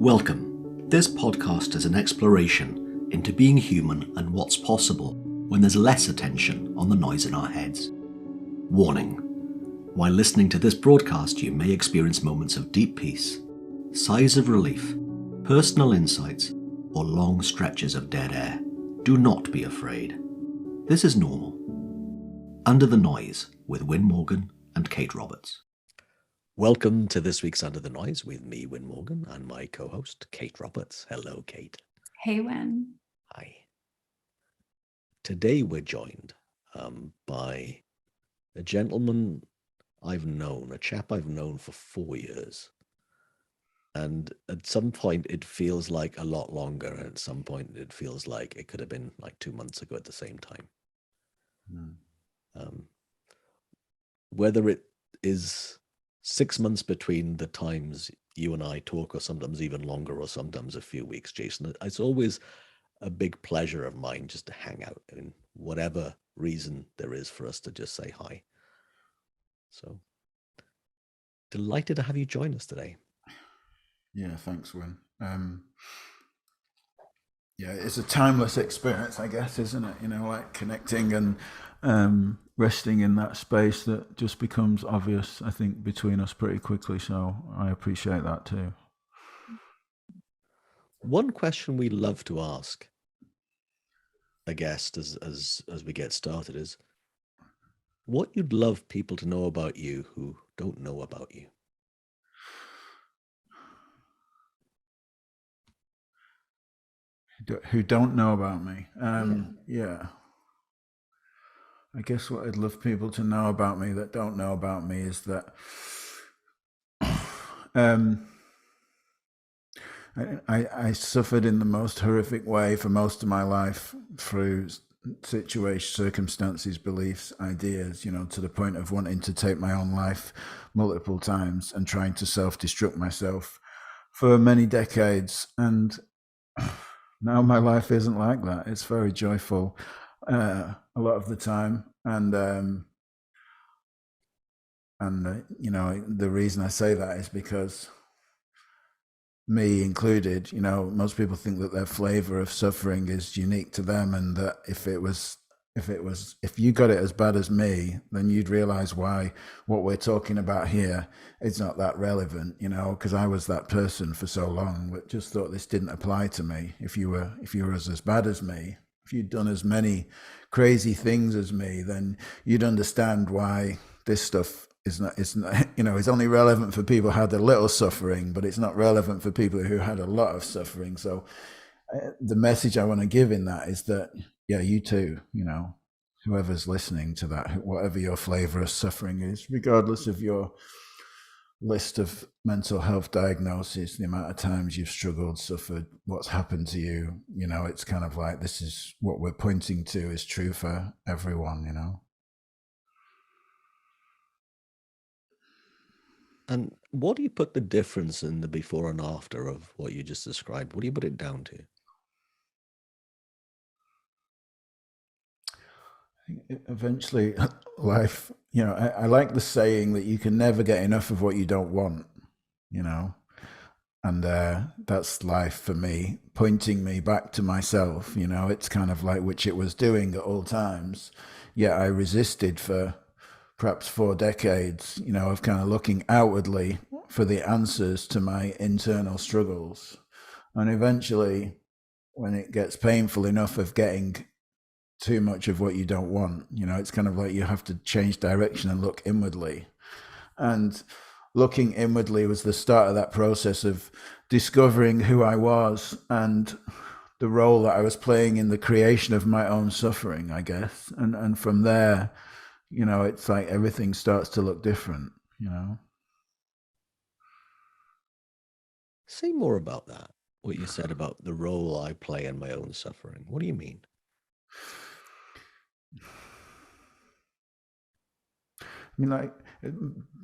Welcome. This podcast is an exploration into being human and what's possible when there's less attention on the noise in our heads. Warning. While listening to this broadcast, you may experience moments of deep peace, sighs of relief, personal insights, or long stretches of dead air. Do not be afraid. This is normal. Under the Noise with Wyn Morgan and Kate Roberts. Welcome to this week's Under the Noise with me, Wyn Morgan, and my co-host, Kate Roberts. Hello, Kate. Hey, Wyn. Hi. Today we're joined by a gentleman I've known, a chap I've known for 4 years. And at some point it feels like a lot longer, and at some point it feels like it could have been like 2 months ago at the same time. Whether it is 6 months between the times you and I talk, or sometimes even longer, or sometimes a few weeks, Jason, it's always a big pleasure of mine just to hang out in whatever reason there is for us to just say hi. So delighted to have you join us today. Yeah, thanks, Wyn. Yeah, it's a timeless experience, I guess, isn't it? You know, like connecting and resting in that space that just becomes obvious, I think, between us pretty quickly. So I appreciate that too. One question we love to ask a guest as we get started is what you'd love people to know about you who don't know about you. Who don't know about me? Yeah. I guess what I'd love people to know about me that don't know about me is that I suffered in the most horrific way for most of my life through situations, circumstances, beliefs, ideas, you know, to the point of wanting to take my own life multiple times and trying to self-destruct myself for many decades. And now my life isn't like that. It's very joyful a lot of the time. And you know, the reason I say that is because me included, you know, most people think that their flavor of suffering is unique to them, and that if you got it as bad as me, then you'd realize why what we're talking about here is not that relevant, you know, because I was that person for so long that just thought this didn't apply to me. If you were as bad as me, if you'd done as many crazy things as me, then you'd understand why this stuff it's not, you know, it's only relevant for people who had a little suffering, but it's not relevant for people who had a lot of suffering. So the message I want to give in that is that, yeah, you too, you know, whoever's listening to that, whatever your flavor of suffering is, regardless of your list of mental health diagnoses, the amount of times you've struggled, suffered, what's happened to you, you know, it's kind of like, this is what we're pointing to is true for everyone, you know. And what do you put the difference in the before and after of what you just described? What do you put it down to? Eventually, life, you know, I like the saying that you can never get enough of what you don't want, you know, and that's life for me, pointing me back to myself, you know. It's kind of like, which it was doing at all times, yet I resisted for perhaps 4 decades, you know, of kind of looking outwardly for the answers to my internal struggles. And eventually, when it gets painful enough of getting too much of what you don't want, you know, it's kind of like you have to change direction and look inwardly. And looking inwardly was the start of that process of discovering who I was and the role that I was playing in the creation of my own suffering, I guess. And from there, you know, it's like everything starts to look different, you know. Say more about that, what you said about the role I play in my own suffering. What do you mean? I mean, like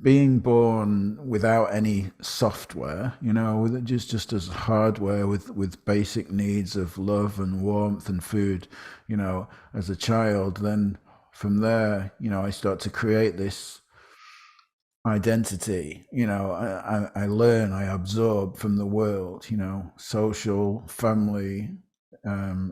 being born without any software, you know, with just as hardware with basic needs of love and warmth and food, you know, as a child, then from there, you know, I start to create this identity. I learn, I absorb from the world, social, family,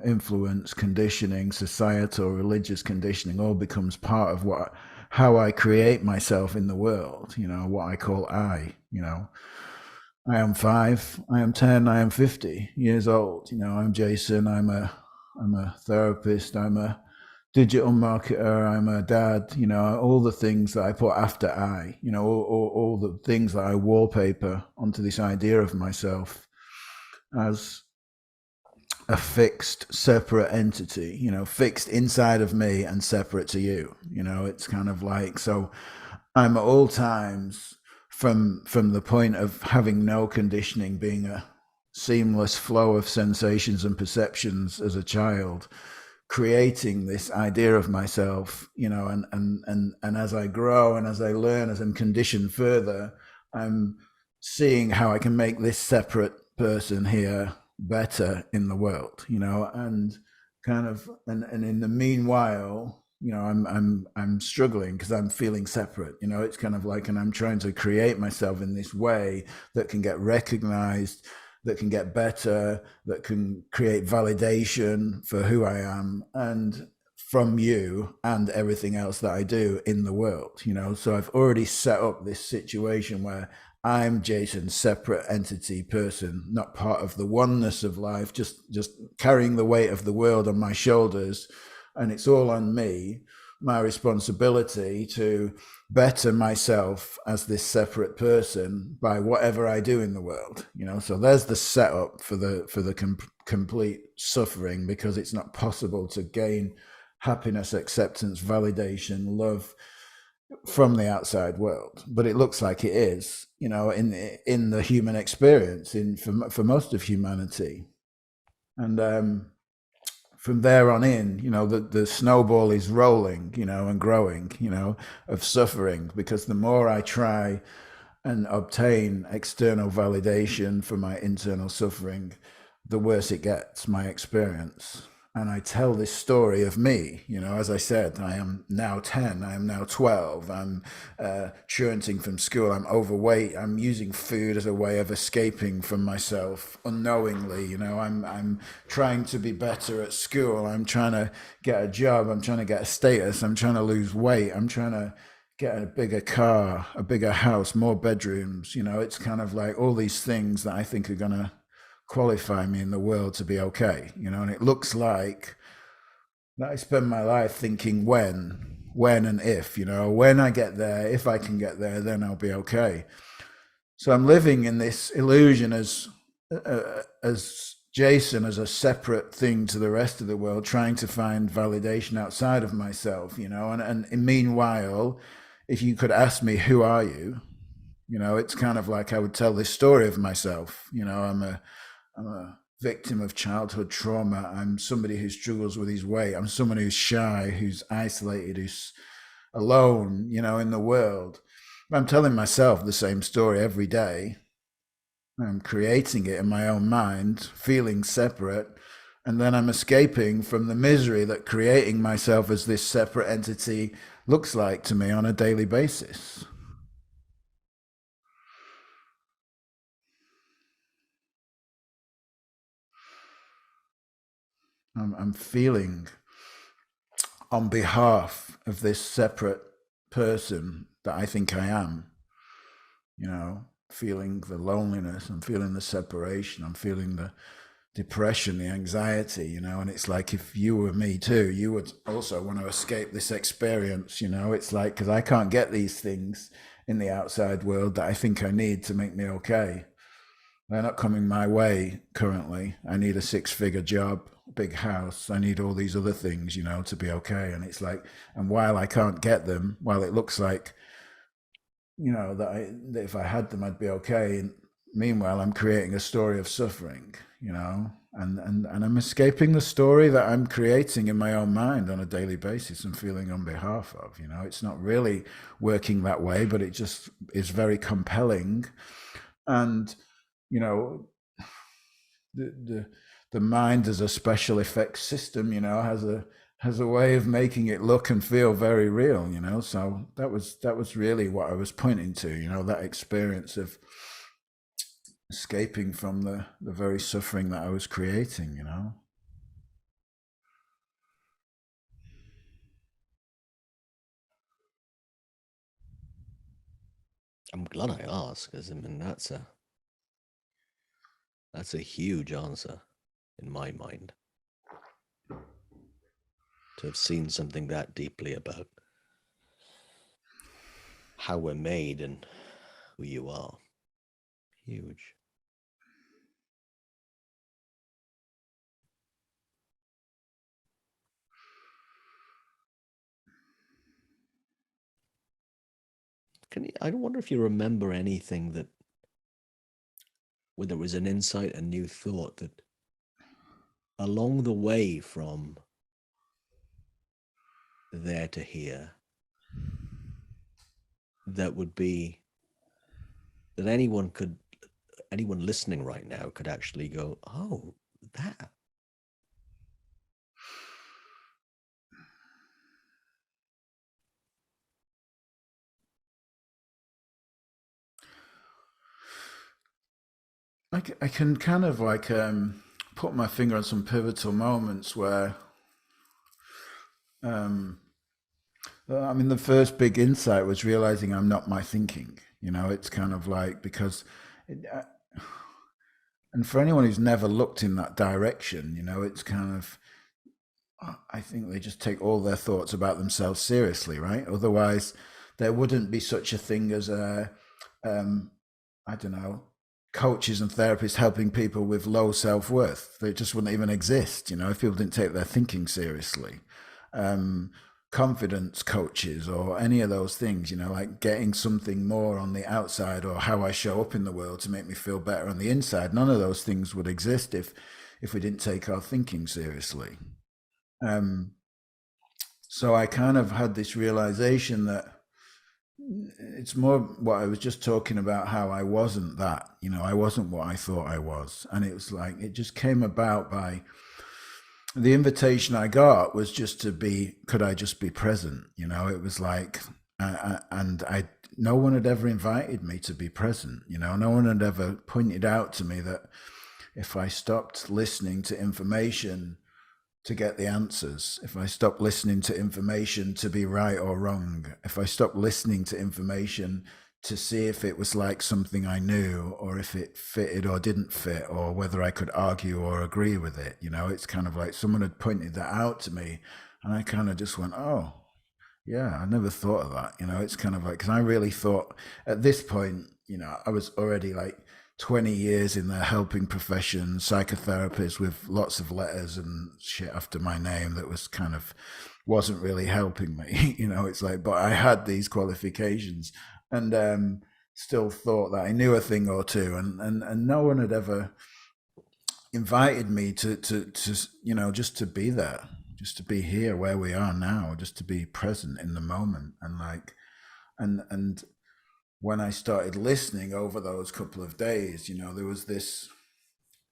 influence, conditioning, societal, religious conditioning all becomes part of how I create myself in the world, what I call I am 5, I am 10, I am 50 years old. I'm Jason, I'm a therapist, I'm a digital marketer, I'm a dad, all the things that I put after all the things that I wallpaper onto this idea of myself as a fixed, separate entity, fixed inside of me and separate to you. It's kind of like, so I'm at all times from the point of having no conditioning, being a seamless flow of sensations and perceptions as a child, creating this idea of myself, and as I grow and as I learn, as I'm conditioned further, I'm seeing how I can make this separate person here better in the world, and kind of, and in the meanwhile, I'm struggling because I'm feeling separate. It's kind of like, and I'm trying to create myself in this way that can get recognized, that can get better, that can create validation for who I am and from you and everything else that I do in the world. So I've already set up this situation where I'm Jason's separate entity person, not part of the oneness of life, just carrying the weight of the world on my shoulders. And it's all on me, my responsibility to better myself as this separate person by whatever I do in the world. So there's the setup for the complete suffering, because it's not possible to gain happiness, acceptance, validation, love from the outside world, but it looks like it is, in the human experience, for most of humanity. And from there on in, the snowball is rolling, and growing, of suffering, because the more I try and obtain external validation for my internal suffering, the worse it gets, my experience. And I tell this story of me, as I said, I am now 10, I am now 12, I'm truanting from school, I'm overweight, I'm using food as a way of escaping from myself unknowingly, I'm trying to be better at school, I'm trying to get a job, I'm trying to get a status, I'm trying to lose weight, I'm trying to get a bigger car, a bigger house, more bedrooms, it's kind of like all these things that I think are going to qualify me in the world to be okay, and it looks like that I spend my life thinking when and if, when I get there, if I can get there, then I'll be okay. So I'm living in this illusion as Jason, as a separate thing to the rest of the world, trying to find validation outside of myself, and meanwhile, if you could ask me, who are you? It's kind of like I would tell this story of myself. I'm a victim of childhood trauma. I'm somebody who struggles with his weight. I'm someone who's shy, who's isolated, who's alone, in the world. I'm telling myself the same story every day. I'm creating it in my own mind, feeling separate, and then I'm escaping from the misery that creating myself as this separate entity looks like to me on a daily basis. I'm feeling on behalf of this separate person that I think I am, feeling the loneliness, I'm feeling the separation, I'm feeling the depression, the anxiety, and it's like, if you were me too, you would also want to escape this experience, it's like, because I can't get these things in the outside world that I think I need to make me okay. They're not coming my way currently. I need a 6-figure job, big house. I need all these other things, to be okay. And it's like, and while I can't get them, while it looks like, that if I had them, I'd be okay. And meanwhile, I'm creating a story of suffering, and I'm escaping the story that I'm creating in my own mind on a daily basis and feeling on behalf of, it's not really working that way, but it just is very compelling. And, the mind as a special effects system, has has a way of making it look and feel very real, you know. So that was really what I was pointing to, you know, that experience of escaping from the very suffering that I was creating, you know. I'm glad I asked, because I mean that's a huge answer in my mind, to have seen something that deeply about how we're made and who you are. Huge. I wonder if you remember anything that, whether it was an insight, a new thought that along the way from there to here, that would be, that anyone listening right now could actually go, oh, that. I can kind of like put my finger on some pivotal moments where um, I mean, the first big insight was realizing I'm not my thinking. You know, it's kind of like because, it, and for anyone who's never looked in that direction, you know, it's kind of, I think they just take all their thoughts about themselves seriously, right? Otherwise, there wouldn't be such a thing as um, I don't know, coaches and therapists helping people with low self worth. They just wouldn't even exist, you know, if people didn't take their thinking seriously. Um, Confidence coaches or any of those things, you know, like getting something more on the outside or how I show up in the world to make me feel better on the inside. None of those things would exist if we didn't take our thinking seriously. Um, so I kind of had this realization that it's more what I was just talking about, how I wasn't that, you know, I wasn't what I thought I was. And it was like, it just came about by the invitation I got was just to be, could I just be present? You know, it was like, and no one had ever invited me to be present. You know, no one had ever pointed out to me that if I stopped listening to information to get the answers, if I stopped listening to information to be right or wrong, if I stopped listening to information to see if it was like something I knew or if it fitted or didn't fit or whether I could argue or agree with it, you know, it's kind of like someone had pointed that out to me and I kind of just went, oh, yeah, I never thought of that. You know, it's kind of like, because I really thought at this point, you know, I was already like 20 years in the helping profession, psychotherapist with lots of letters and shit after my name that was kind of wasn't really helping me. You know, it's like, but I had these qualifications and still thought that I knew a thing or two, and no one had ever invited me to you know, just to be there, just to be here where we are now, just to be present in the moment. And like and when I started listening over those couple of days, you know, there was this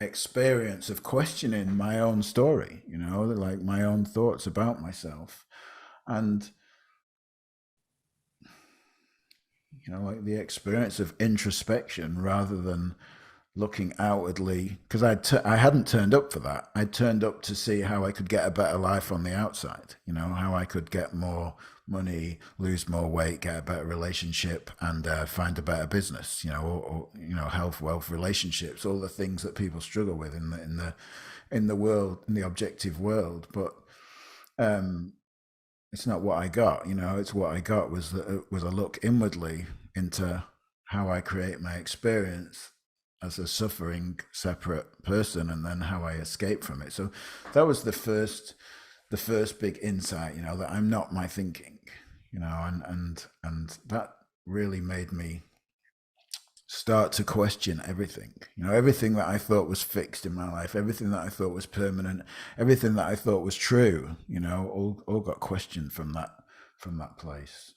experience of questioning my own story, you know, like my own thoughts about myself. And you know, like the experience of introspection rather than looking outwardly, because I hadn't turned up for that. I turned up to see how I could get a better life on the outside, you know, how I could get more money, lose more weight, get a better relationship, and find a better business, you know, or you know, health, wealth, relationships, all the things that people struggle with in the world, in the objective world. But it's not what I got, you know. It's what I got was a look inwardly into how I create my experience as a suffering separate person, and then how I escape from it. So that was the first big insight, you know, that I'm not my thinking, you know, and that really made me start to question everything, you know, everything that I thought was fixed in my life, everything that I thought was permanent, everything that I thought was true, you know, all got questioned from that place.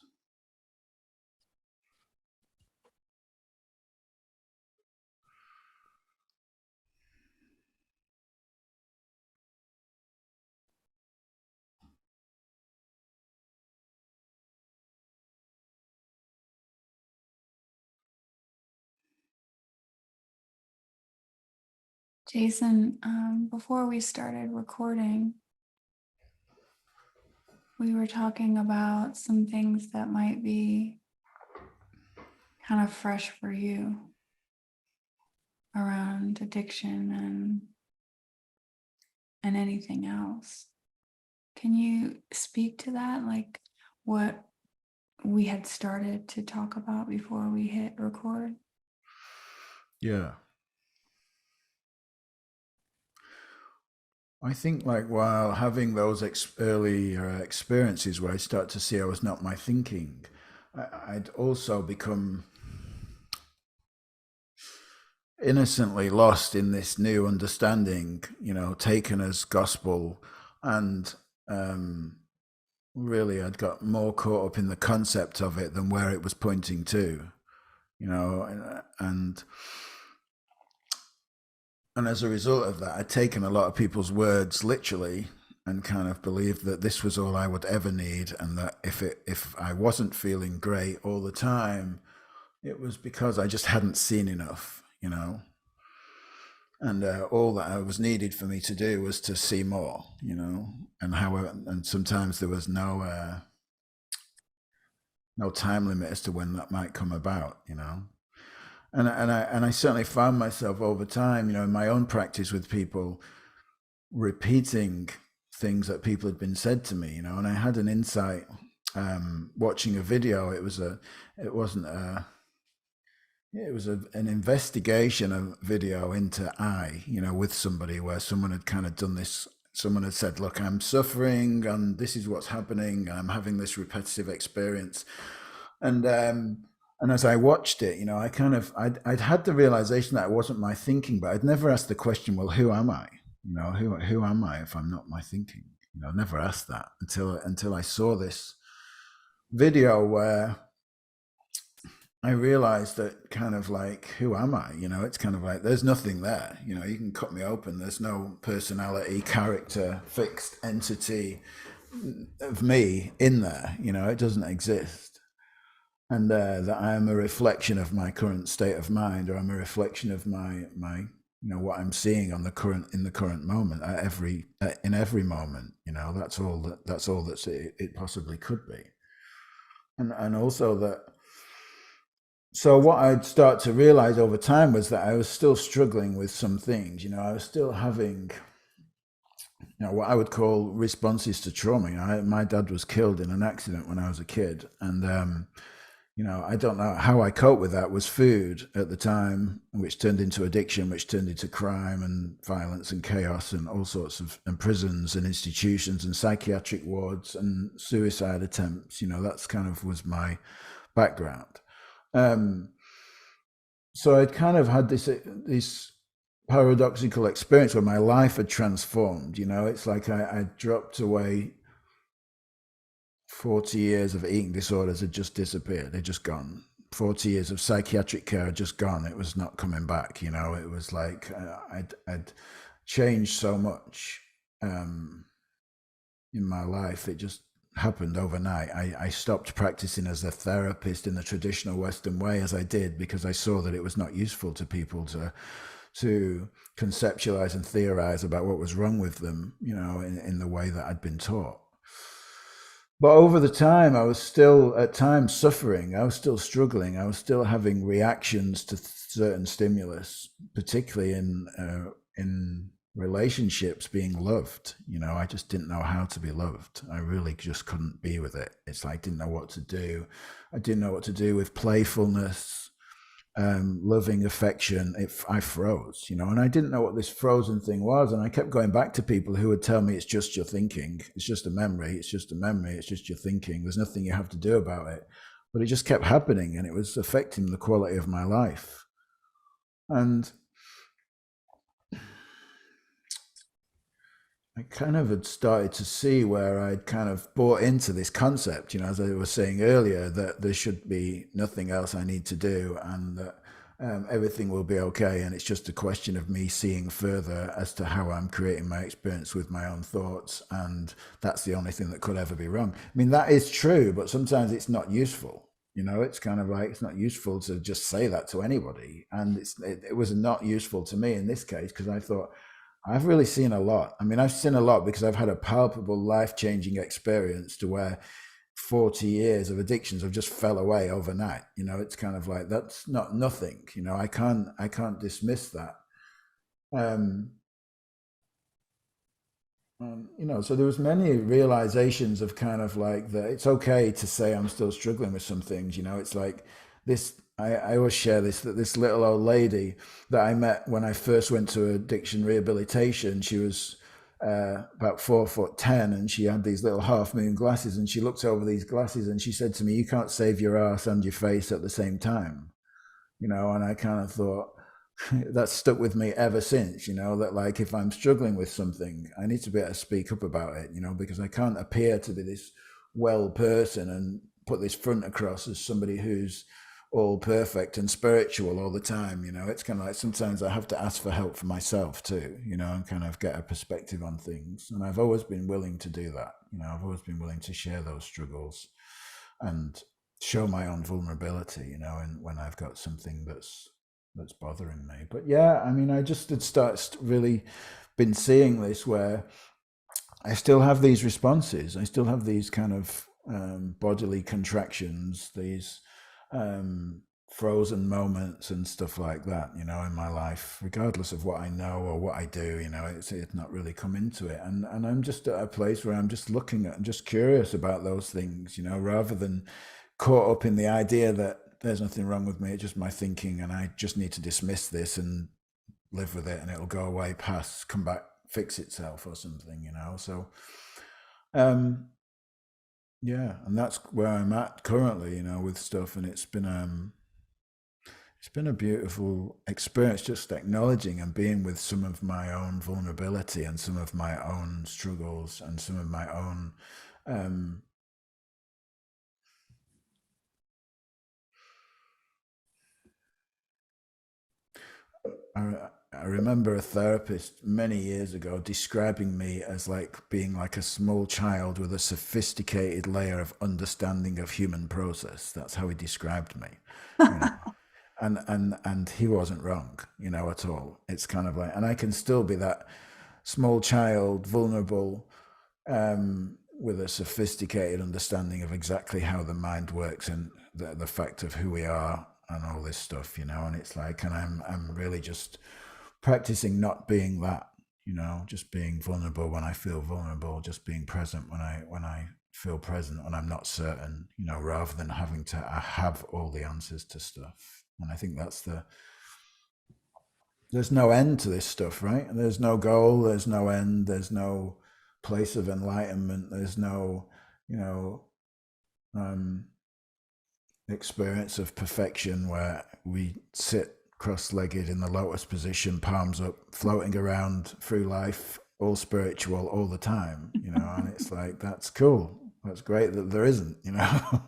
Jason, before we started recording, we were talking about some things that might be kind of fresh for you around addiction and anything else. Can you speak to that? Like what we had started to talk about before we hit record? Yeah. I think like while having those early experiences where I start to see I was not my thinking, I'd also become innocently lost in this new understanding, taken as gospel. And really I'd got more caught up in the concept of it than where it was pointing to, and as a result of that, I'd taken a lot of people's words literally and kind of believed that this was all I would ever need, and that if I wasn't feeling great all the time, it was because I just hadn't seen enough, and all that I was needed for me to do was to see more, and sometimes there was no time limit as to when that might come about, And I certainly found myself over time, in my own practice with people, repeating things that people had been said to me, and I had an insight watching a video. It was an investigation of video into I, with somebody where someone had kind of done this. Someone had said, look, I'm suffering and this is what's happening. I'm having this repetitive experience. And as I watched it, I'd had the realization that it wasn't my thinking, but I'd never asked the question, well, who am I? Who am I if I'm not my thinking? Never asked that until I saw this video where I realized that kind of like, who am I? It's kind of like, there's nothing there. You can cut me open. There's no personality, character, fixed entity of me in there. It doesn't exist. And that I am a reflection of my current state of mind, or I'm a reflection of my what I'm seeing in the current moment in every moment. That's all that it possibly could be. And also that. So what I'd start to realize over time was that I was still struggling with some things. I was still having what I would call responses to trauma. My dad was killed in an accident when I was a kid, and I don't know how I coped with that. Was food at the time, which turned into addiction, which turned into crime and violence and chaos and all sorts of, and prisons and institutions and psychiatric wards and suicide attempts. That's kind of was my background. So I'd kind of had this paradoxical experience where my life had transformed. It's like I dropped away. 40 years of eating disorders had just disappeared. They'd just gone. 40 years of psychiatric care had just gone. It was not coming back. It was like I'd changed so much in my life. It just happened overnight. I stopped practicing as a therapist in the traditional Western way, as I did, because I saw that it was not useful to people to conceptualize and theorize about what was wrong with them, in the way that I'd been taught. But over the time, I was still at times suffering. I was still struggling. I was still having reactions to certain stimulus, particularly in relationships, being loved. I just didn't know how to be loved. I really just couldn't be with it. It's like I didn't know what to do. I didn't know what to do with playfulness, loving affection. I froze, and I didn't know what this frozen thing was. And I kept going back to people who would tell me, it's just your thinking. It's just a memory. It's just a memory. It's just your thinking. There's nothing you have to do about it. But it just kept happening, and it was affecting the quality of my life. And I kind of had started to see where I'd kind of bought into this concept, as I was saying earlier, that there should be nothing else I need to do, and that everything will be okay. And it's just a question of me seeing further as to how I'm creating my experience with my own thoughts. And that's the only thing that could ever be wrong. I mean, that is true, but sometimes it's not useful. You know, it's kind of like, it's not useful to just say that to anybody. And it was not useful to me in this case, because I thought, I've really seen a lot. I mean, I've seen a lot because I've had a palpable life-changing experience to where 40 years of addictions have just fell away overnight. You know, it's kind of like, that's not nothing. You know, I can't dismiss that. You know, so there was many realizations of kind of like that it's okay to say I'm still struggling with some things. You know, it's like this, I always share this, that this little old lady that I met when I first went to addiction rehabilitation, she was about 4'10", and she had these little half moon glasses, and she looked over these glasses and she said to me, "You can't save your ass and your face at the same time." You know, and I kind of thought, that's stuck with me ever since, you know, that like if I'm struggling with something, I need to be able to speak up about it, you know, because I can't appear to be this well person and put this front across as somebody who's all perfect and spiritual all the time. You know, it's kind of like sometimes I have to ask for help for myself too, you know, and kind of get a perspective on things. And I've always been willing to do that. You know, I've always been willing to share those struggles and show my own vulnerability, you know, and when I've got something that's bothering me. But yeah, I mean, I just had really been seeing this where I still have these responses. I still have these kind of bodily contractions, these frozen moments and stuff like that, you know, in my life, regardless of what I know or what I do, you know, it's not really come into it. And I'm just at a place where I'm just looking at, I'm just curious about those things, you know, rather than caught up in the idea that there's nothing wrong with me, it's just my thinking and I just need to dismiss this and live with it and it'll go away, pass, come back, fix itself or something, you know. So yeah, and that's where I'm at currently, you know, with stuff. And it's been a beautiful experience, just acknowledging and being with some of my own vulnerability and some of my own struggles and some of my own I remember a therapist many years ago describing me as like being like a small child with a sophisticated layer of understanding of human process. That's how he described me, you know. And he wasn't wrong, you know, at all. It's kind of like, and I can still be that small child, vulnerable, with a sophisticated understanding of exactly how the mind works and the fact of who we are and all this stuff, you know. And it's like, and I'm really just practicing not being that, you know, just being vulnerable when I feel vulnerable, just being present when I feel present and I'm not certain, you know, rather than having to have all the answers to stuff. And I think there's no end to this stuff, right? There's no goal, there's no end, there's no place of enlightenment, there's no, you know, experience of perfection where we sit cross-legged in the lotus position, palms up, floating around through life, all spiritual all the time, you know. And it's like, that's cool, that's great that there isn't, you know.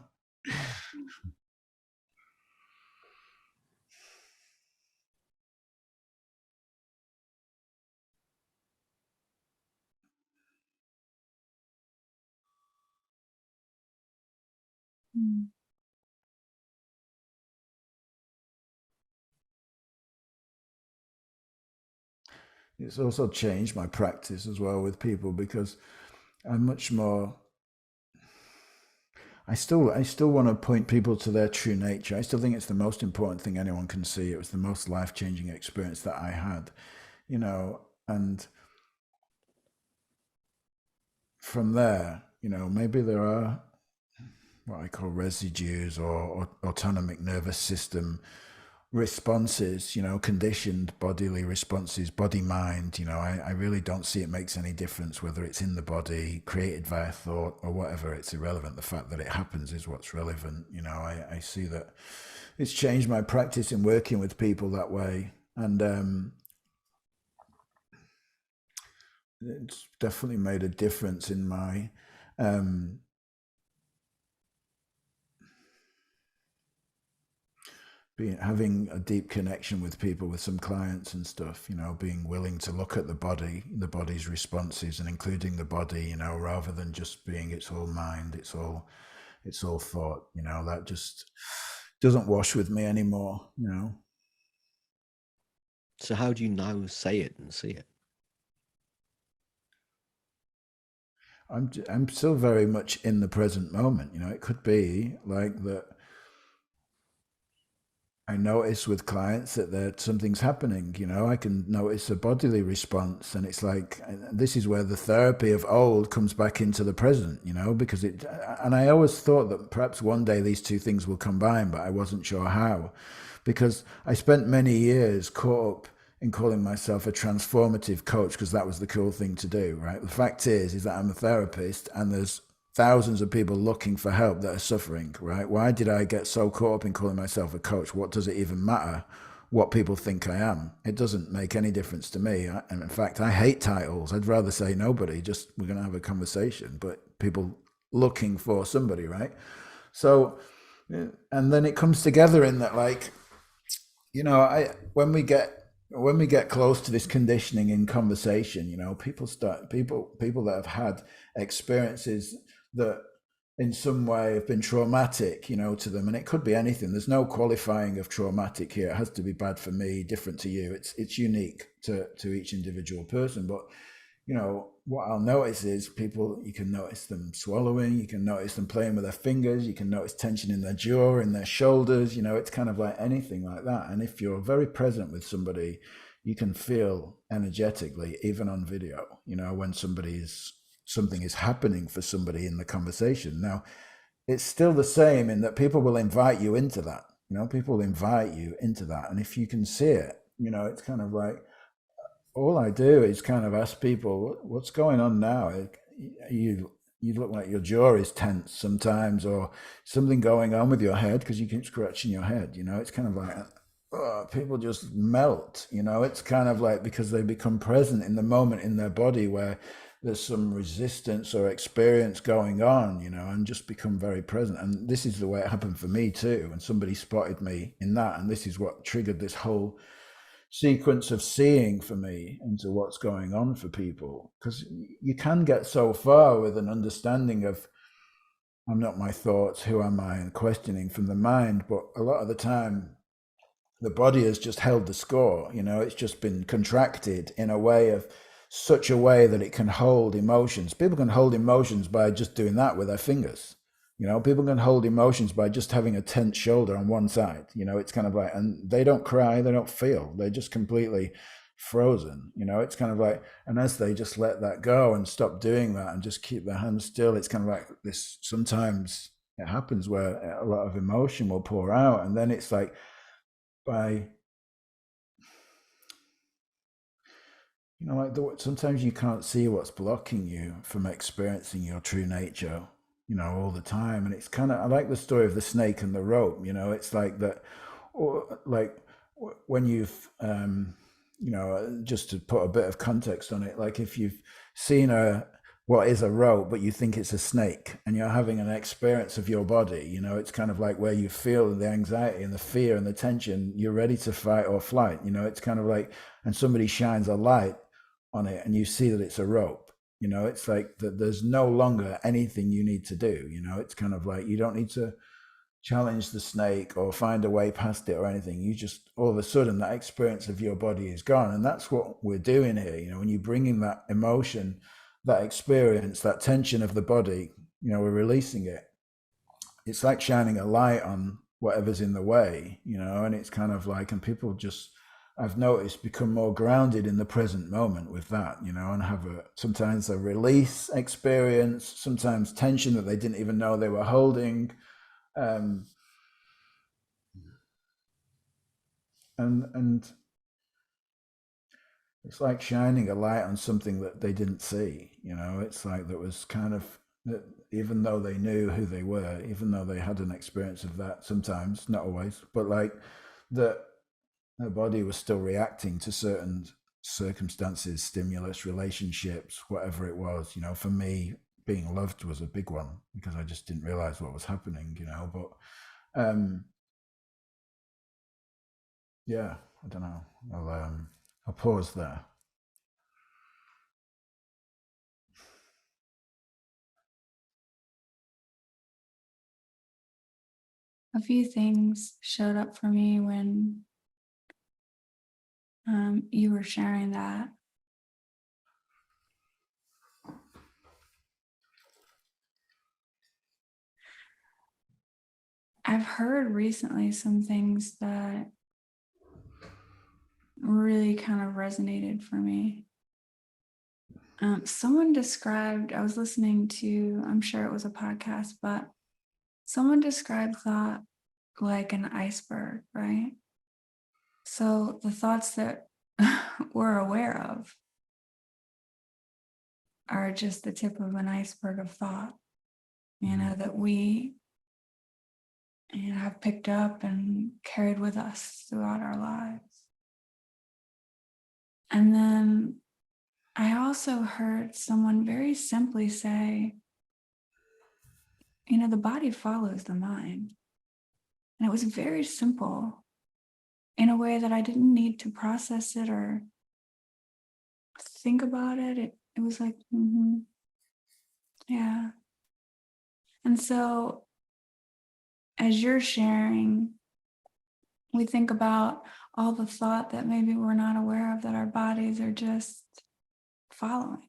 Mm. It's also changed my practice as well with people because I'm much more, I still want to point people to their true nature. I still think it's the most important thing anyone can see. It was the most life-changing experience that I had, you know. And from there, you know, maybe there are what I call residues or autonomic nervous system responses, you know, conditioned bodily responses, body mind, you know. I really don't see it makes any difference whether it's in the body, created via thought or whatever. It's irrelevant. The fact that it happens is what's relevant, you know. I see that it's changed my practice in working with people that way. And it's definitely made a difference in my having a deep connection with people, with some clients and stuff, you know, being willing to look at the body's responses and including the body, you know, rather than just being it's all mind, it's all it's all thought, that just doesn't wash with me anymore. So how do you now say it and see it? I'm still very much in the present moment. It could be like that. I notice with clients that something's happening. I can notice a bodily response, and it's like this is where the therapy of old comes back into the present. Because it. And I always thought that perhaps one day these two things will combine, but I wasn't sure how, because I spent many years caught up in calling myself a transformative coach because that was the cool thing to do, right? The fact is that I'm a therapist, and there's thousands of people looking for help that are suffering, right? Why did I get so caught up in calling myself a coach? What does it even matter what people think I am? It doesn't make any difference to me. And in fact, I hate titles. I'd rather say nobody, just we're going to have a conversation, but people looking for somebody, right? So, and then it comes together in that, like, when we get close to this conditioning in conversation, people that have had experiences that in some way have been traumatic, to them, and it could be anything. There's no qualifying of traumatic here. It has to be bad for me, different to you. It's unique to each individual person. But what I'll notice is people, you can notice them swallowing, you can notice them playing with their fingers, you can notice tension in their jaw, in their shoulders, it's kind of like anything like that. And if you're very present with somebody, you can feel energetically, even on video, when something is happening for somebody in the conversation. Now, it's still the same in that people will invite you into that, people will invite you into that. And if you can see it, it's kind of like, all I do is kind of ask people, what's going on now? You look like your jaw is tense sometimes, or something going on with your head because you keep scratching your head. It's kind of like, people just melt. It's kind of like because they become present in the moment in their body where there's some resistance or experience going on, and just become very present. And this is the way it happened for me too. And somebody spotted me in that, and this is what triggered this whole sequence of seeing for me into what's going on for people. Because you can get so far with an understanding of, I'm not my thoughts, who am I, and questioning from the mind. But a lot of the time, the body has just held the score. It's just been contracted in a way of such a way that it can hold emotions. People can hold emotions by just doing that with their fingers. People can hold emotions by just having a tense shoulder on one side. It's kind of like, and they don't cry, they don't feel, they're just completely frozen. It's kind of like, and as they just let that go and stop doing that and just keep their hands still, it's kind of like this. Sometimes it happens where a lot of emotion will pour out, and then it's like sometimes you can't see what's blocking you from experiencing your true nature, all the time. And it's kind of, I like the story of the snake and the rope. It's like that, or like when you've, just to put a bit of context on it, like if you've seen what is a rope, but you think it's a snake, and you're having an experience of your body, it's kind of like where you feel the anxiety and the fear and the tension, you're ready to fight or flight. It's kind of like, and somebody shines a light on it and you see that it's a rope. It's like that there's no longer anything you need to do. It's kind of like you don't need to challenge the snake or find a way past it or anything. You just, all of a sudden, that experience of your body is gone. And that's what we're doing here. When you bring in that emotion, that experience, that tension of the body, we're releasing it. It's like shining a light on whatever's in the way, and it's kind of like, and people just, I've noticed, become more grounded in the present moment with that, and have sometimes a release experience, sometimes tension that they didn't even know they were holding. And it's like shining a light on something that they didn't see. It's like that was kind of, that even though they knew who they were, even though they had an experience of that, sometimes, not always, but like that their body was still reacting to certain circumstances, stimulus, relationships, whatever it was. For me, being loved was a big one because I just didn't realize what was happening, but yeah, I don't know. I'll pause there. a few things showed up for me when you were sharing that. I've heard recently some things that really kind of resonated for me. Someone described, I was listening to, I'm sure it was a podcast, but someone described thought like an iceberg, right? So the thoughts that we're aware of are just the tip of an iceberg of thought, that we have picked up and carried with us throughout our lives. And then I also heard someone very simply say, the body follows the mind. And it was very simple in a way that I didn't need to process it or think about it. It was like, yeah. And so as you're sharing, we think about all the thought that maybe we're not aware of, that our bodies are just following.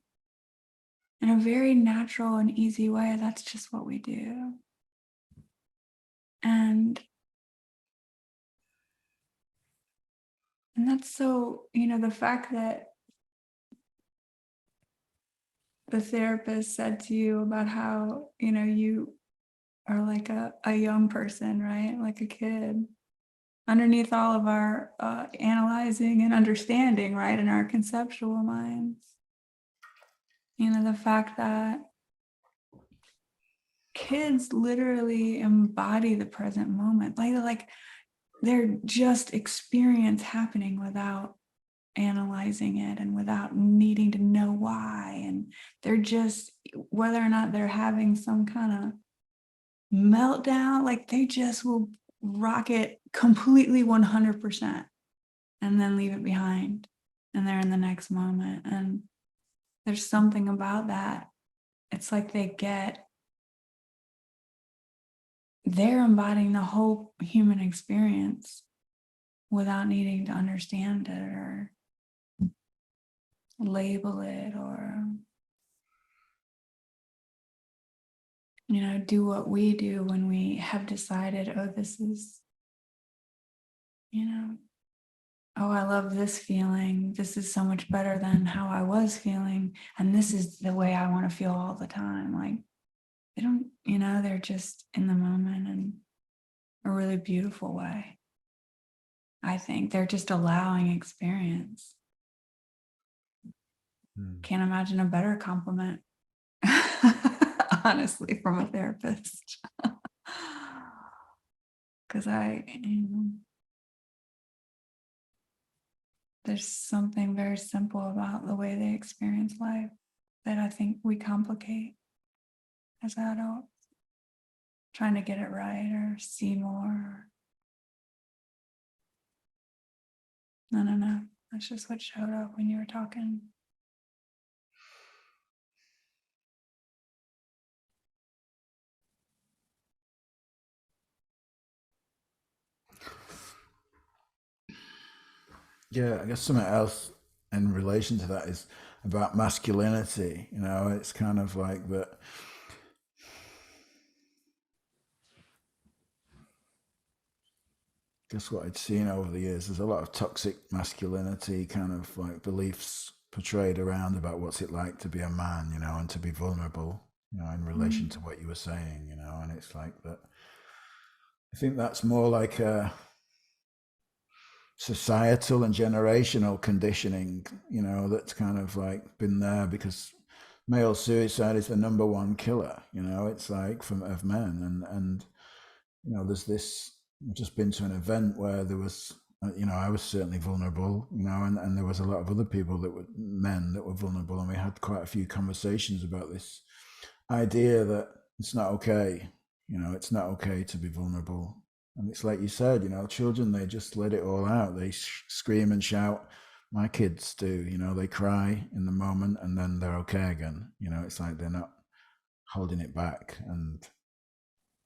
In a very natural and easy way, that's just what we do. And that's so, the fact that the therapist said to you about how, you are like a young person, right? Like a kid. Underneath all of our analyzing and understanding, right, in our conceptual minds. The fact that kids literally embody the present moment. Like they're just experience happening without analyzing it and without needing to know why. And they're just, whether or not they're having some kind of meltdown, like they just will rock it completely 100% and then leave it behind. And they're in the next moment. And there's something about that. It's like they're embodying the whole human experience without needing to understand it or label it or, do what we do when we have decided, oh, this is, oh, I love this feeling. This is so much better than how I was feeling. And this is the way I want to feel all the time. Like they don't, they're just in the moment in a really beautiful way. I think they're just allowing experience. Can't imagine a better compliment, honestly, from a therapist. Because there's something very simple about the way they experience life that I think we complicate as adults, trying to get it right or see more. No. That's just what showed up when you were talking. Yeah, I guess something else in relation to that is about masculinity. It's kind of like that. Guess what I'd seen over the years, there's a lot of toxic masculinity kind of like beliefs portrayed around about what's it like to be a man, and to be vulnerable, in relation to what you were saying, and it's like that. I think that's more like a societal and generational conditioning, that's kind of like been there because male suicide is the number one killer, it's like of men. And there's this, I've just been to an event where there was, I was certainly vulnerable, and there was a lot of other people that were men that were vulnerable. And we had quite a few conversations about this idea that it's not okay, it's not okay to be vulnerable. And it's like you said, children, they just let it all out. They scream and shout. My kids do, they cry in the moment and then they're okay again. It's like they're not holding it back. And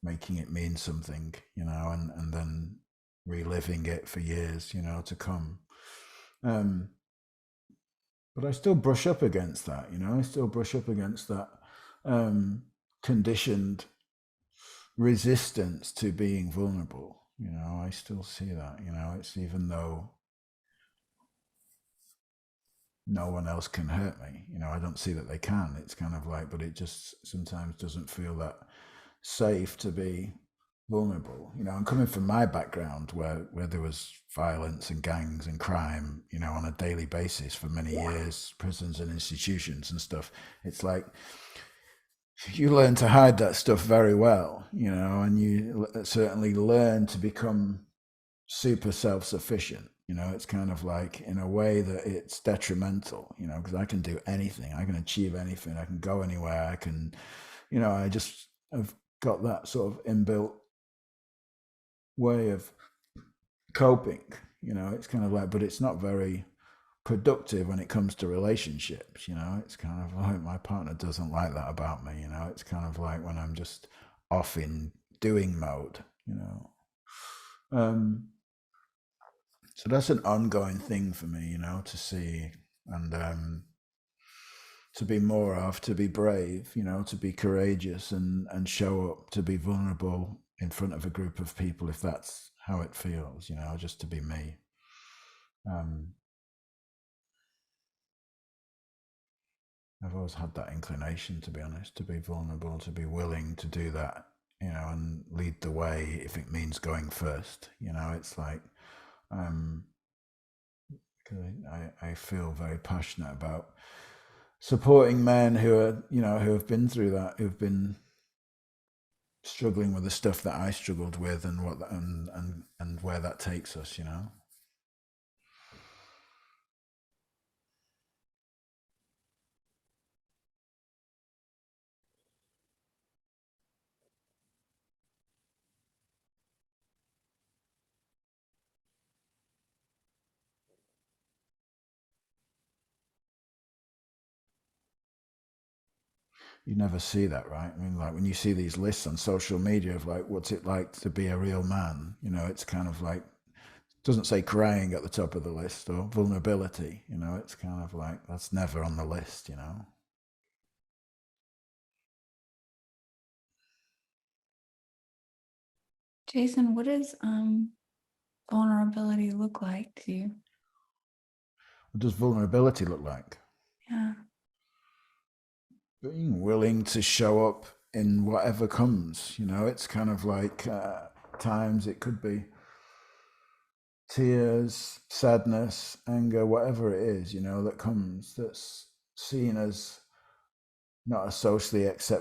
making it mean something, and then reliving it for years, to come. But I still brush up against that, I still brush up against that conditioned resistance to being vulnerable. I still see that, it's even though no one else can hurt me, I don't see that they can. It's kind of like, but it just sometimes doesn't feel that safe to be vulnerable. I'm coming from my background where there was violence and gangs and crime, on a daily basis for many years, prisons and institutions and stuff. It's like you learn to hide that stuff very well, and you certainly learn to become super self-sufficient. It's kind of like in a way that it's detrimental, because I can do anything, I can achieve anything, I can go anywhere, I can, I just have got that sort of inbuilt way of coping. It's kind of like, but it's not very productive when it comes to relationships. It's kind of like my partner doesn't like that about me. It's kind of like when I'm just off in doing mode. So that's an ongoing thing for me, to see and to be more of, to be brave, to be courageous and show up, to be vulnerable in front of a group of people if that's how it feels, just to be me. I've always had that inclination, to be honest, to be vulnerable, to be willing to do that, and lead the way if it means going first. It's like, because I feel very passionate about supporting men who are, who have been through that, who've been struggling with the stuff that I struggled with, and what and where that takes us. You never see that, right? I mean, like when you see these lists on social media of like, what's it like to be a real man? It's kind of like, it doesn't say crying at the top of the list or vulnerability. It's kind of like, that's never on the list. Jason, what does vulnerability look like to you? What does vulnerability look like? Yeah. Being willing to show up in whatever comes. It's kind of like times it could be tears, sadness, anger, whatever it is, that comes, that's seen as not a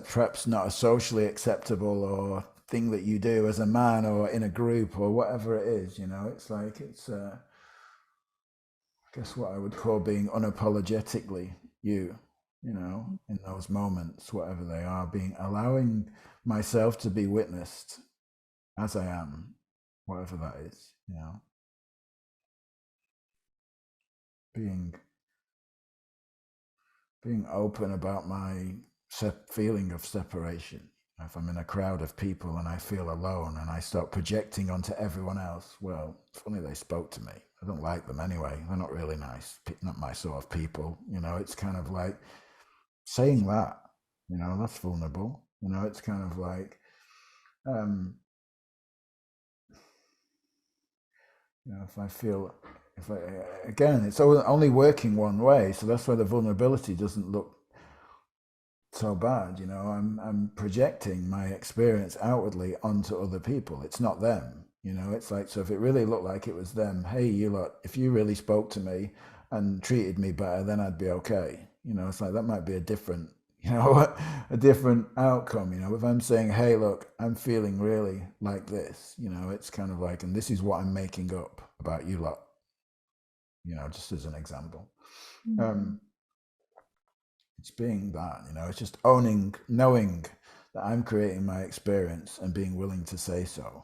perhaps not a socially acceptable or thing that you do as a man or in a group or whatever it is. It's like, it's I guess what I would call being unapologetically you, in those moments, whatever they are, allowing myself to be witnessed as I am, whatever that is, being open about my feeling of separation. If I'm in a crowd of people and I feel alone and I start projecting onto everyone else, well, funny they spoke to me. I don't like them anyway. They're not really nice, not my sort of people. It's kind of like saying that, that's vulnerable. It's kind of like, if I feel, again, it's only working one way. So that's why the vulnerability doesn't look so bad. I'm projecting my experience outwardly onto other people. It's not them. It's like, so if it really looked like it was them, hey, you lot, if you really spoke to me and treated me better, then I'd be okay. It's like, that might be a different, a different outcome. If I'm saying, hey, look, I'm feeling really like this, it's kind of like, and this is what I'm making up about you lot, just as an example. Mm-hmm. It's being that, it's just knowing that I'm creating my experience and being willing to say so,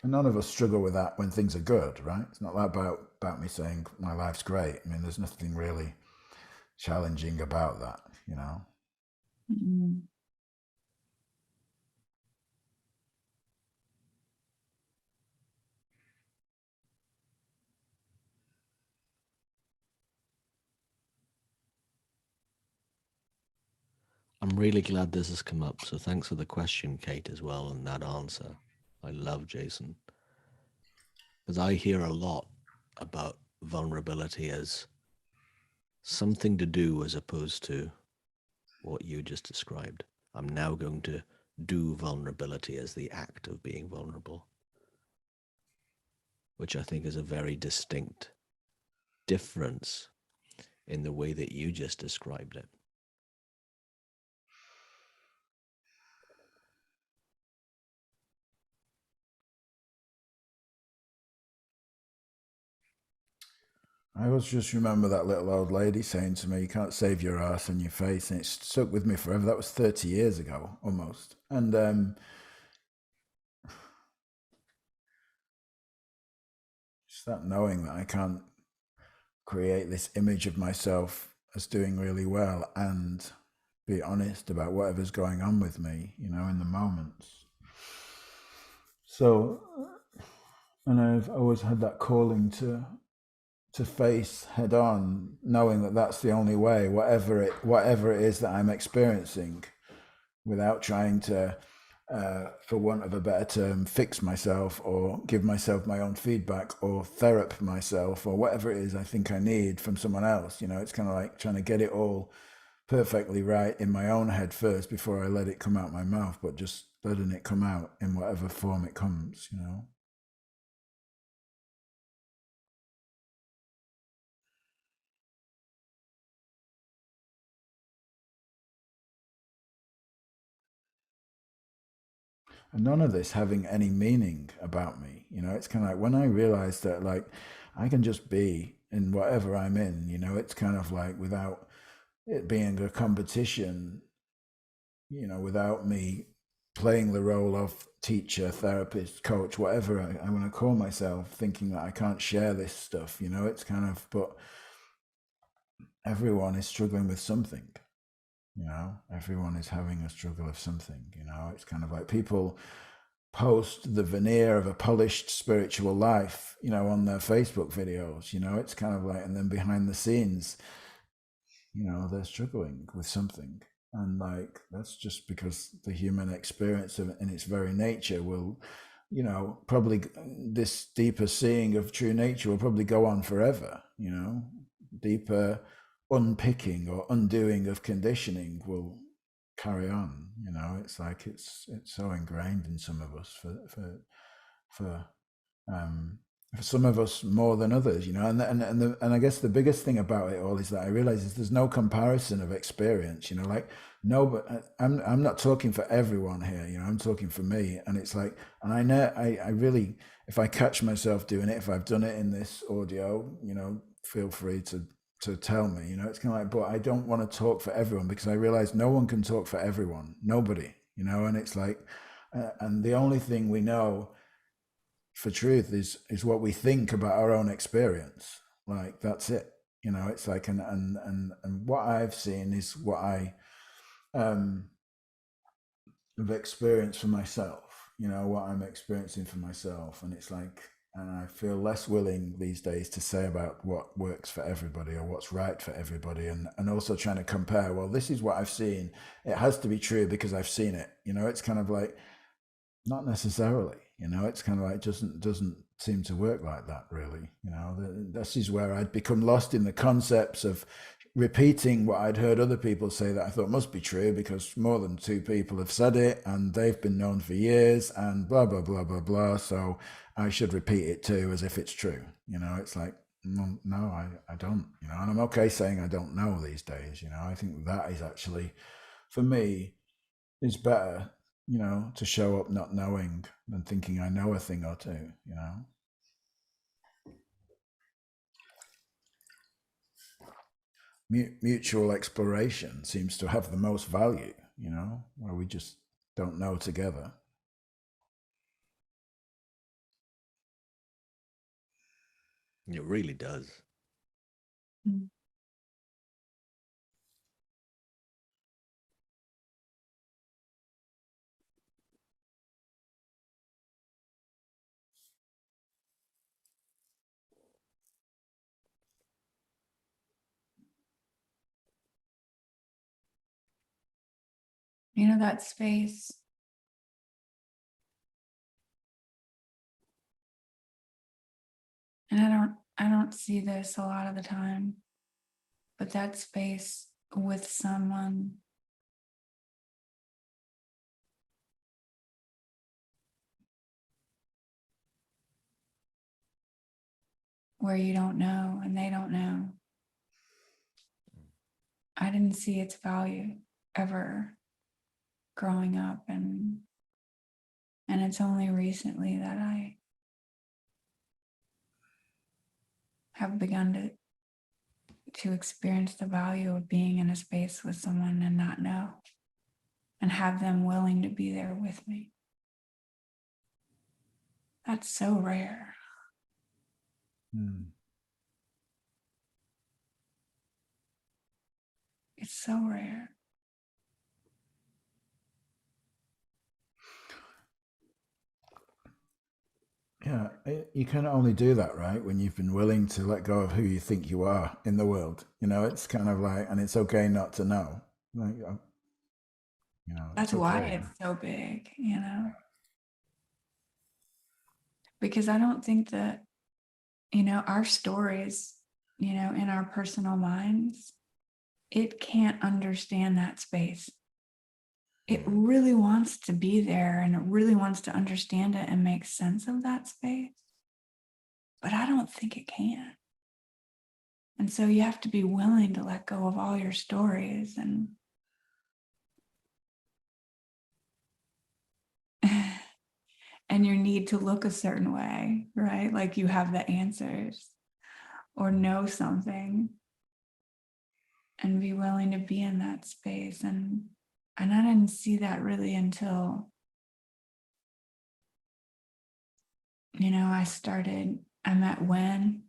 And none of us struggle with that when things are good, right? It's not about me saying my life's great. I mean, there's nothing really challenging about that. you know. Mm. I'm really glad this has come up. So thanks for the question, Kate, as well, and that answer. I love Jason. Because I hear a lot about vulnerability as something to do as opposed to what you just described. I'm now going to do vulnerability as the act of being vulnerable, which I think is a very distinct difference in the way that you just described it. I always just remember that little old lady saying to me, "You can't save your ass and your face," and it stuck with me forever. That was 30 years ago, almost. And just that knowing that I can't create this image of myself as doing really well and be honest about whatever's going on with me, you know, in the moments. So, and I've always had that calling to face head on, knowing that that's the only way, whatever it is that I'm experiencing, without trying to, for want of a better term, fix myself or give myself my own feedback or therapy myself or whatever it is I think I need from someone else. You know, it's kind of like trying to get it all perfectly right in my own head first before I let it come out my mouth, but just letting it come out in whatever form it comes, you know. And none of this having any meaning about me, you know. It's kind of like when I realized that, like, I can just be in whatever I'm in, you know. It's kind of like without it being a competition, you know, without me playing the role of teacher, therapist, coach, whatever I want to call myself, thinking that I can't share this stuff, you know. It's kind of, but everyone is struggling with something, you know. Everyone is having a struggle of something, you know. It's kind of like people post the veneer of a polished spiritual life, you know, on their Facebook videos, you know. It's kind of like, and then behind the scenes, you know, they're struggling with something. And like, that's just because the human experience of, in its very nature will, you know, probably this deeper seeing of true nature will probably go on forever, you know. Deeper unpicking or undoing of conditioning will carry on, you know. It's like it's so ingrained in some of us for some of us more than others, you know. And I guess the biggest thing about it all is that I realize is there's no comparison of experience, you know. Like, no, but I'm not talking for everyone here, you know. I'm talking for me. And it's like, and I know I really, if I catch myself doing it, if I've done it in this audio, you know, feel free to tell me, you know. It's kind of like, but I don't want to talk for everyone, because I realize no one can talk for everyone, nobody, you know. And it's like, and the only thing we know for truth is what we think about our own experience. Like, that's it, you know. It's like, and what I've seen is what I have experienced for myself, you know, what I'm experiencing for myself. And it's like, and I feel less willing these days to say about what works for everybody or what's right for everybody, and also trying to compare, well, this is what I've seen, it has to be true because I've seen it, you know. It's kind of like, not necessarily, you know. It's kind of like, doesn't seem to work like that, really, you know. This is where I'd become lost in the concepts of repeating what I'd heard other people say that I thought must be true because more than two people have said it and they've been known for years and blah blah blah blah blah, so I should repeat it too as if it's true, you know. It's like, no, I don't, you know. And I'm okay saying I don't know these days, you know. I think that is actually, for me, is better, you know, to show up not knowing than thinking I know a thing or two, you know. Mutual exploration seems to have the most value, you know, where we just don't know together. It really does. Mm. that space. And I don't see this a lot of the time, but that space with someone where you don't know and they don't know. I didn't see its value ever growing up, and it's only recently that I have begun to experience the value of being in a space with someone and not know, and have them willing to be there with me. That's so rare. It's so rare. Yeah, you can only do that, right, when you've been willing to let go of who you think you are in the world. It's kind of like, and it's okay not to know. Like, That's why it's so big, because I don't think that, our stories, in our personal minds, it can't understand that space. It really wants to be there, and it really wants to understand it and make sense of that space. But I don't think it can. And so you have to be willing to let go of all your stories and your need to look a certain way, right? Like you have the answers or know something, and be willing to be in that space. And I didn't see that really until, I met Wyn.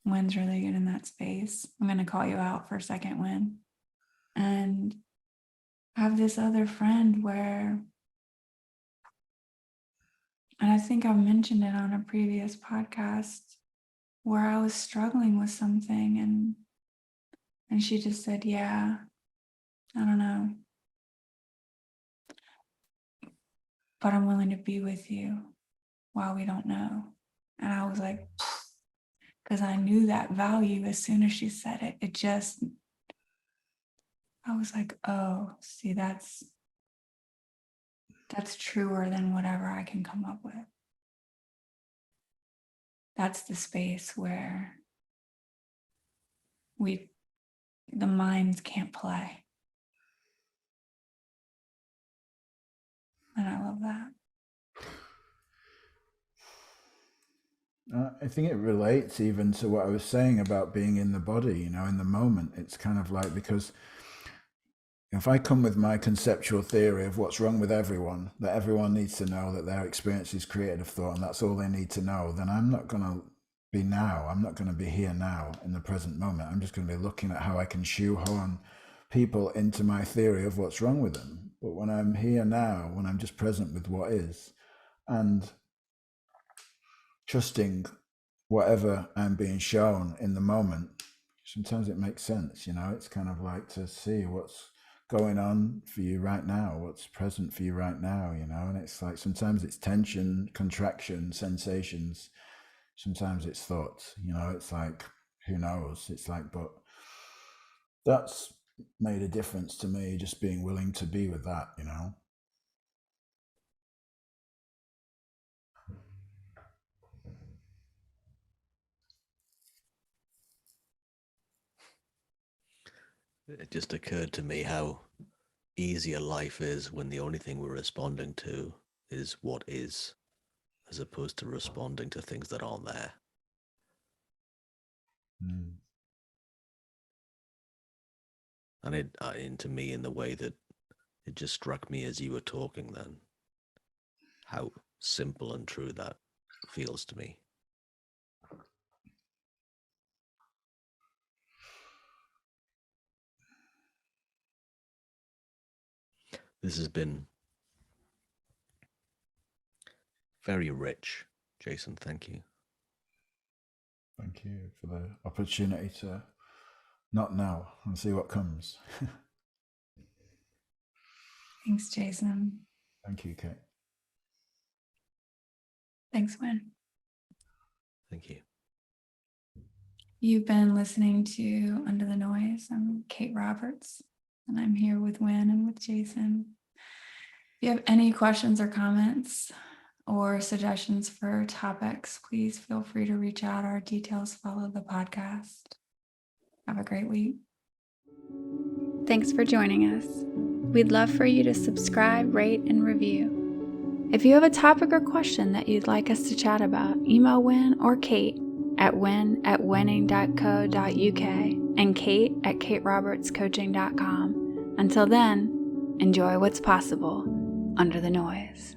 Wyn's really good in that space. I'm going to call you out for a second, Wyn. And I have this other friend and I think I've mentioned it on a previous podcast, where I was struggling with something, and she just said, yeah, I don't know, but I'm willing to be with you while we don't know. And I was like, because I knew that value as soon as she said it. I was like, oh, see, that's truer than whatever I can come up with. That's the space where the minds can't play. And I love that. I think it relates even to what I was saying about being in the body, in the moment. It's kind of like, because if I come with my conceptual theory of what's wrong with everyone, that everyone needs to know that their experience is creative thought and that's all they need to know, then I'm not going to be now. I'm not going to be here now in the present moment. I'm just going to be looking at how I can shoehorn people into my theory of what's wrong with them. But when I'm here now, when I'm just present with what is, and trusting whatever I'm being shown in the moment, sometimes it makes sense. It's kind of like to see what's going on for you right now, what's present for you right now, and it's like, sometimes it's tension, contraction, sensations, sometimes it's thoughts, it's like, who knows? It's like, but that's made a difference to me, just being willing to be with that, It just occurred to me how easier life is when the only thing we're responding to is what is, as opposed to responding to things that aren't there. And to me, in the way that it just struck me as you were talking then, how simple and true that feels to me. This has been very rich, Jason. Thank you. Thank you for the opportunity to not know and see what comes. Thanks, Jason. Thank you, Kate. Thanks, Wyn. Thank you. You've been listening to Under the Noise. I'm Kate Roberts, and I'm here with Wyn and with Jason. If you have any questions or comments or suggestions for topics, please feel free to reach out. Our details follow the podcast. Have a great week. Thanks for joining us. We'd love for you to subscribe, rate, and review. If you have a topic or question that you'd like us to chat about, email Wyn or Kate at wyn@winning.co.uk and kate@katerobertscoaching.com. Until then, enjoy what's possible under the noise.